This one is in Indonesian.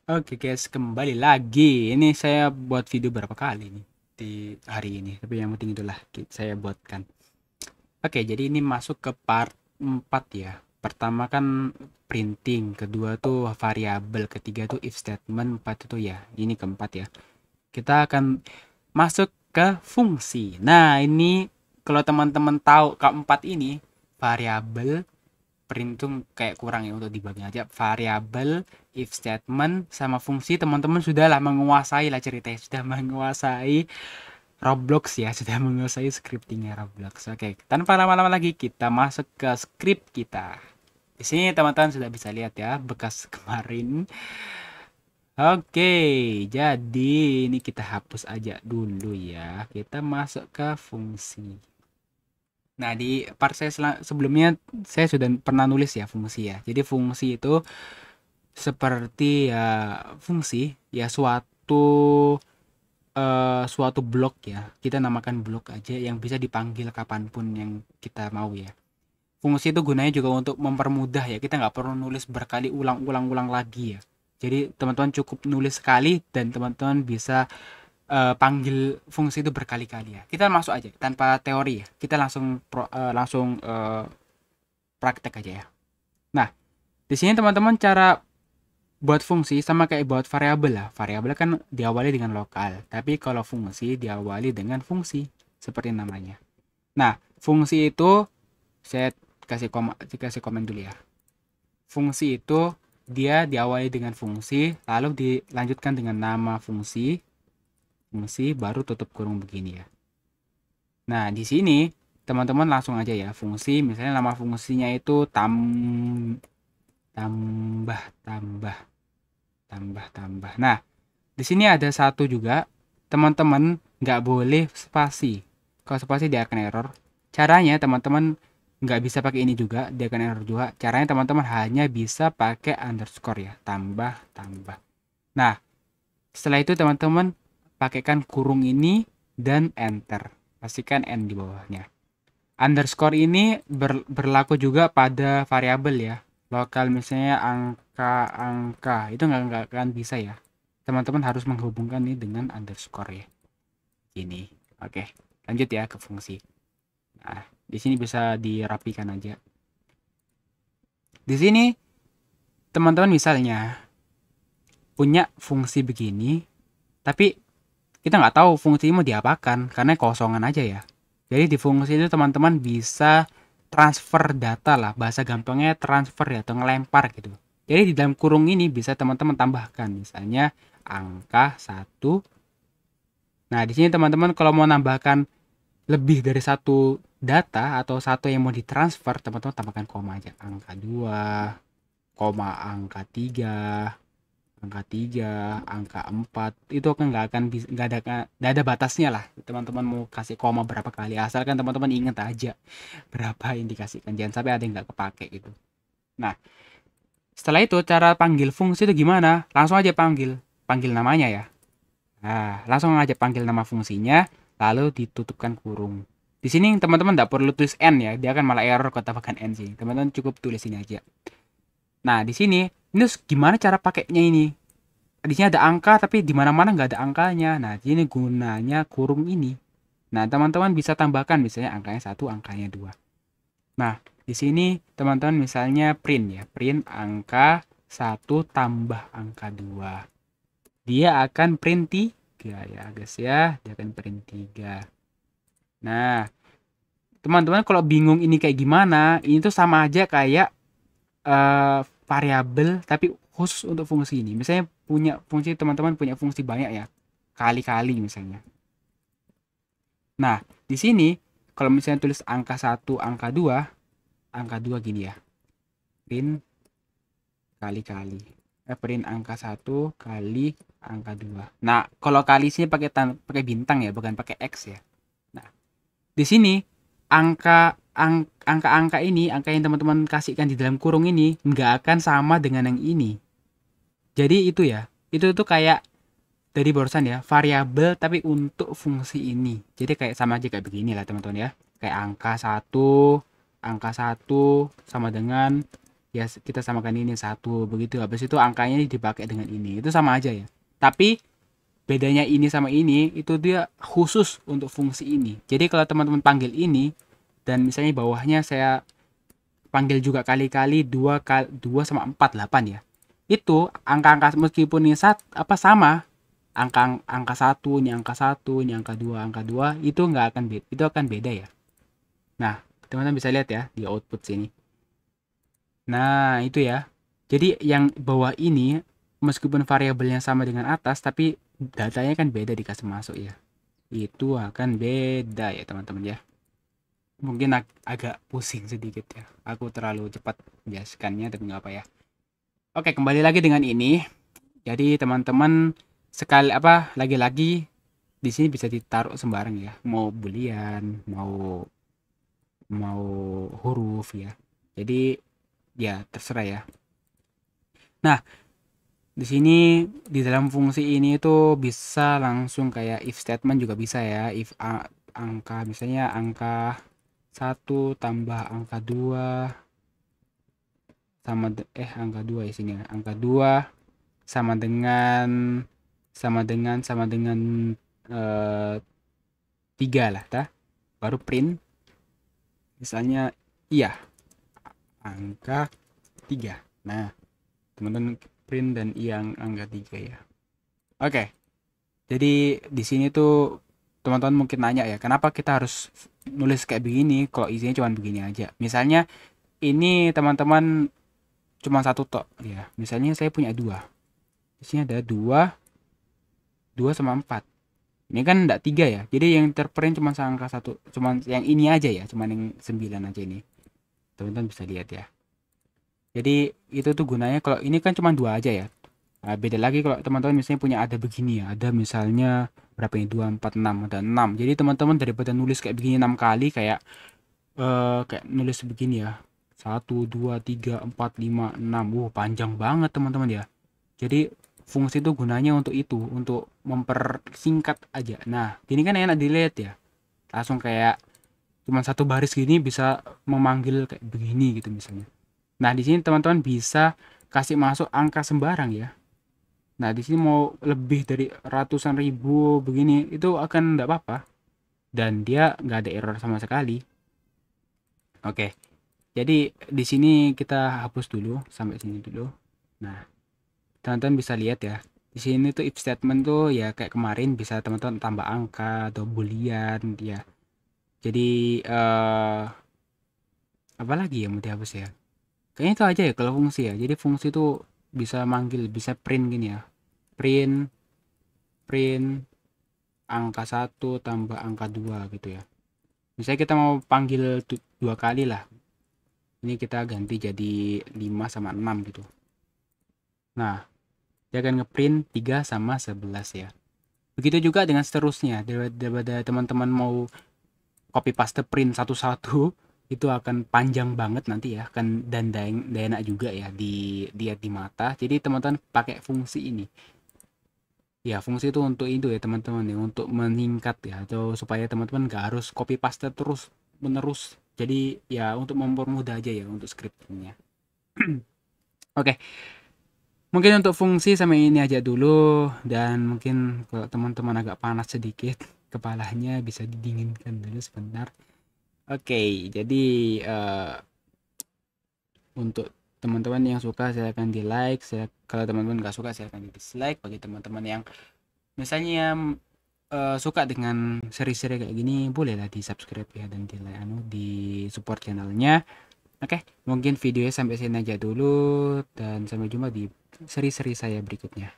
Oke guys, kembali lagi. Ini saya buat video berapa kali nih di hari ini. Tapi yang penting itulah saya buatkan. Oke, jadi ini masuk ke part 4 ya. Pertama kan printing, kedua tuh variabel, ketiga tuh if statement, empat itu ya. Ini keempat ya. Kita akan masuk ke fungsi. Nah, ini kalau teman-teman tahu keempat ini variabel print tuh kayak kurang ya untuk dibagi aja variabel if statement sama fungsi teman-teman sudah lah menguasai lah ceritanya sudah menguasai Roblox ya sudah menguasai scriptingnya Roblox. Oke, tanpa lama-lama lagi kita masuk ke script kita. Di sini teman-teman sudah bisa lihat ya bekas kemarin. Oke, jadi ini kita hapus aja dulu ya, kita masuk ke fungsi. Nah, di part saya sebelumnya saya sudah pernah nulis ya fungsi ya. Jadi fungsi itu seperti ya fungsi ya suatu blok ya. Kita namakan blok aja yang bisa dipanggil kapanpun yang kita mau ya. Fungsi itu gunanya juga untuk mempermudah ya. Kita nggak perlu nulis berkali ulang-ulang lagi ya. Jadi teman-teman cukup nulis sekali dan teman-teman bisa panggil fungsi itu berkali-kali ya. Kita masuk aja tanpa teori ya. Kita langsung praktek aja ya. Nah, di sini teman-teman cara buat fungsi sama kayak buat variabel lah. Variabel kan diawali dengan lokal, tapi kalau fungsi diawali dengan fungsi seperti namanya. Nah, fungsi itu saya kasih komen dulu ya. Fungsi itu dia diawali dengan fungsi, lalu dilanjutkan dengan nama fungsi, baru tutup kurung begini ya. Nah, di sini teman-teman langsung aja ya fungsi, misalnya nama fungsinya itu tambah tambah tambah. Nah, di sini ada satu juga, teman-teman nggak boleh spasi. Kalau spasi dia akan error. Caranya teman-teman nggak bisa pakai ini juga, dia akan error juga. Caranya teman-teman hanya bisa pakai underscore ya, tambah. Nah, setelah itu teman-teman pakaikan kurung ini dan enter. Pastikan n di bawahnya. Underscore ini berlaku juga pada variabel ya. Lokal misalnya angka-angka itu nggak akan bisa ya. Teman-teman harus menghubungkan ini dengan underscore ya. Ini. Oke, lanjut ya ke fungsi. Nah, di sini bisa dirapikan aja. Di sini teman-teman misalnya punya fungsi begini, tapi kita nggak tahu fungsi mau diapakan karena kosongan aja ya. Jadi di fungsi itu teman-teman bisa transfer data lah, bahasa gampangnya transfer ya atau ngelempar gitu. Jadi di dalam kurung ini bisa teman-teman tambahkan misalnya angka 1. Nah, di sini teman-teman kalau mau nambahkan lebih dari satu data atau satu yang mau ditransfer, teman-teman tambahkan koma aja. Angka 2, koma angka 4 itu kan nggak ada batasnya lah. Teman-teman mau kasih koma berapa kali asalkan teman-teman ingat aja berapa yang dikasihkan. Jangan sampai ada yang nggak kepake gitu. Nah, setelah itu cara panggil fungsi itu gimana? Langsung aja panggil namanya ya. Nah, langsung aja panggil nama fungsinya, lalu ditutupkan kurung. Di sini teman-teman nggak perlu tulis n ya, dia akan malah error kalau tambahkan n sih. Teman-teman cukup tulis ini aja. Nah, di sini ini gimana cara pakainya ini? Di sini ada angka tapi di mana-mana nggak ada angkanya. Nah, ini gunanya kurung ini. Nah, teman-teman bisa tambahkan misalnya angkanya 1, angkanya 2. Nah, di sini teman-teman misalnya print ya, print angka 1 tambah angka 2. Dia akan print 3 ya, guys ya. Dia akan print 3. Nah, teman-teman kalau bingung ini kayak gimana, ini tuh sama aja kayak variabel tapi khusus untuk fungsi ini. Misalnya teman-teman punya fungsi banyak ya, kali-kali misalnya. Nah, di sini kalau misalnya tulis angka 1, angka 2 gini ya. Print kali-kali. Print angka 1 kali angka 2. Nah, kalau kali sini pakai bintang ya, bukan pakai X ya. Nah, di sini angka-angka ini, angka yang teman-teman kasihkan di dalam kurung ini nggak akan sama dengan yang ini. Jadi itu ya, itu tuh kayak dari barusan ya, variabel tapi untuk fungsi ini. Jadi kayak sama aja kayak begini lah teman-teman ya. Kayak angka 1 sama dengan ya kita samakan ini satu begitu, habis itu angkanya dipakai dengan ini, itu sama aja ya. Tapi bedanya ini sama ini itu dia khusus untuk fungsi ini. Jadi kalau teman-teman panggil ini dan misalnya bawahnya saya panggil juga kali-kali 2 sama 4 8 ya. Itu angka-angka meskipun ini sama, angka satu, ini angka satu, ini angka 2 itu nggak akan beda, itu akan beda ya. Nah, teman-teman bisa lihat ya di output sini. Nah, itu ya. Jadi yang bawah ini meskipun variabelnya sama dengan atas tapi datanya kan beda dikasih masuk ya. Itu akan beda ya, teman-teman ya. Mungkin agak pusing sedikit ya. Aku terlalu cepat menjelaskannya tapi nggak apa ya. Oke, kembali lagi dengan ini. Jadi teman-teman sekali lagi-lagi di sini bisa ditaruh sembarang ya. Mau boolean, mau mau huruf ya. Jadi ya terserah ya. Nah, di sini di dalam fungsi ini itu bisa langsung kayak if statement juga bisa ya. If angka misalnya angka 1 tambah angka 2 angka 2 ya sini. Angka 2 sama dengan eh, 3 lah tah. Baru print misalnya iya angka 3. Nah, teman-teman print dan iya angka 3 ya. Oke. Jadi di sini tuh teman-teman mungkin nanya ya, kenapa kita harus nulis kayak begini kalau isinya cuma begini aja. Misalnya ini teman-teman cuma satu tok ya. Misalnya saya punya 2. Di sini ada 2 sama 4. Ini kan enggak 3 ya. Jadi yang terprint cuma angka 1, cuma yang ini aja ya, cuma yang 9 aja ini. Teman-teman bisa lihat ya. Jadi itu tuh gunanya kalau ini kan cuma 2 aja ya. Nah, beda lagi kalau teman-teman misalnya punya ada begini ya. Ada misalnya berapa ini? 2 4 6, ada 6. Jadi teman-teman daripada nulis kayak begini 6 kali kayak nulis begini ya. 1 2 3 4 5 6. Panjang banget teman-teman ya. Jadi fungsi itu gunanya untuk itu, untuk mempersingkat aja. Nah, ini kan enak dilihat ya. Langsung kayak cuma satu baris gini bisa memanggil kayak begini gitu misalnya. Nah, di sini teman-teman bisa kasih masuk angka sembarang ya. Nah, di sini mau lebih dari ratusan ribu begini itu akan enggak apa-apa. Dan dia nggak ada error sama sekali. Oke. Jadi di sini kita hapus dulu sampai sini dulu. Nah, teman-teman bisa lihat ya. Di sini tuh if statement tuh ya kayak kemarin bisa teman-teman tambah angka atau boolean ya. Jadi apa lagi ya mau dihapus ya? Kayaknya itu aja ya kalau fungsi ya. Jadi fungsi itu bisa manggil, bisa print gini ya. Print print angka 1 tambah angka 2 gitu ya. Misalnya kita mau panggil 2 kali lah. Ini kita ganti jadi 5 sama 6 gitu. Nah, dia akan ngeprint 3 sama 11 ya. Begitu juga dengan seterusnya. Daripada teman-teman mau copy paste print satu-satu itu akan panjang banget nanti ya, kan, dan enak juga ya dilihat di mata. Jadi teman-teman pakai fungsi ini. Ya, fungsi itu untuk itu ya teman-teman ya, untuk meningkat ya, atau supaya teman-teman nggak harus copy paste terus menerus. Jadi ya untuk mempermudah aja ya untuk scriptingnya. Oke, mungkin untuk fungsi sampai ini aja dulu, dan mungkin kalau teman-teman agak panas sedikit kepalanya bisa didinginkan dulu sebentar. Oke, jadi untuk teman-teman yang suka silahkan di like, kalau teman-teman nggak suka silahkan di dislike. Bagi teman-teman yang misalnya suka dengan seri-seri kayak gini, bolehlah di subscribe ya, dan di support channelnya. Oke, mungkin videonya sampai sini aja dulu, dan sampai jumpa di seri-seri saya berikutnya.